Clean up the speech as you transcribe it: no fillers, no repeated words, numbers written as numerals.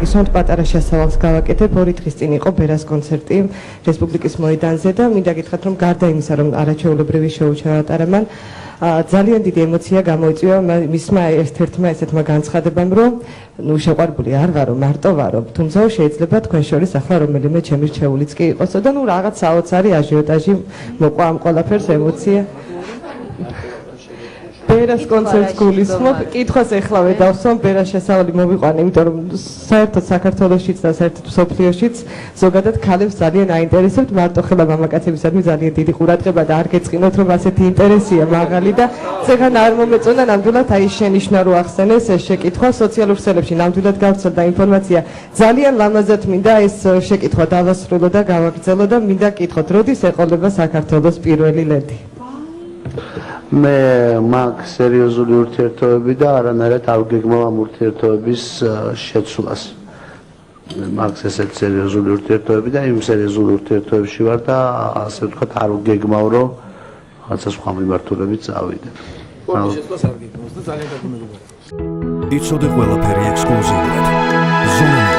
მოგესალმებით, პატარა შესავალს გავაკეთებ. 2 დღის წინ იყო ბერას კონცერტი რესპუბლიკის მოედანზე და მინდა გითხრათ, რომ გარდა იმისა, რომ არაჩვეულებრივი შოუ ჩაატარა მან, ძალიან დიდი ემოცია გამოიწვია მისმა ერთ-ერთმა ესეთმა განცხადებამ, რომ შეყვარებული არ ვარო, მარტო ვარო, თუმცა შეიძლება თქვენ შორის ახლა რომელიმე ჩემი რჩეულიც კი იყოსო და რაღაც საოცარი აჟიოტაჟი მოყვა ამ ყველაფერს ემოცია. ბერას კონცერტს გულისხმობ, კითხვას ეხლავე დავსვამ, ბერას შესავალი მოვიყვანე, იმიტომ რომ საერთოდ საქართველოშიც და საერთოდ მსოფლიოშიც ზოგადად ქალებს ძალიან აინტერესებთ, მარტო ხელა მამაკაცებისადმი ძალიან დიდი ყურადღება და არ გეწყინოთ, რომ ასეთი ინტერესია მაღალი და წეგან არ მომეწონა ნამდვილად აი შენიშვნა რო ახსენეს ეს შეკითხვა სოციალურ ქსელებში ნამდვილად გავრცელდა ინფორმაცია. ძალიან ლამაზად მინდა ეს შეკითხვა დავასრულო და გავაგრძელო და მინდა კითხოთ, როდის ეყოლება საქართველოს პირველი ლედი? მე მაქვს სერიოზული ურთიერთობები და არანაირად არ ვგეგმავ ამ ურთიერთობების შეცვლას. მაქვს ესეთ სერიოზული ურთიერთობები და იმ სერიოზულ ურთიერთობებში ვარ და ასე ვთქვათ არ ვგეგმავ რომ რაღაცა სხვა მიმართულებით წავიდე. შეცვლას არ გეგმავს და ძალიან დაგუნებია. იცოდე ყველაფერი ექსკლუზიურად. ზონა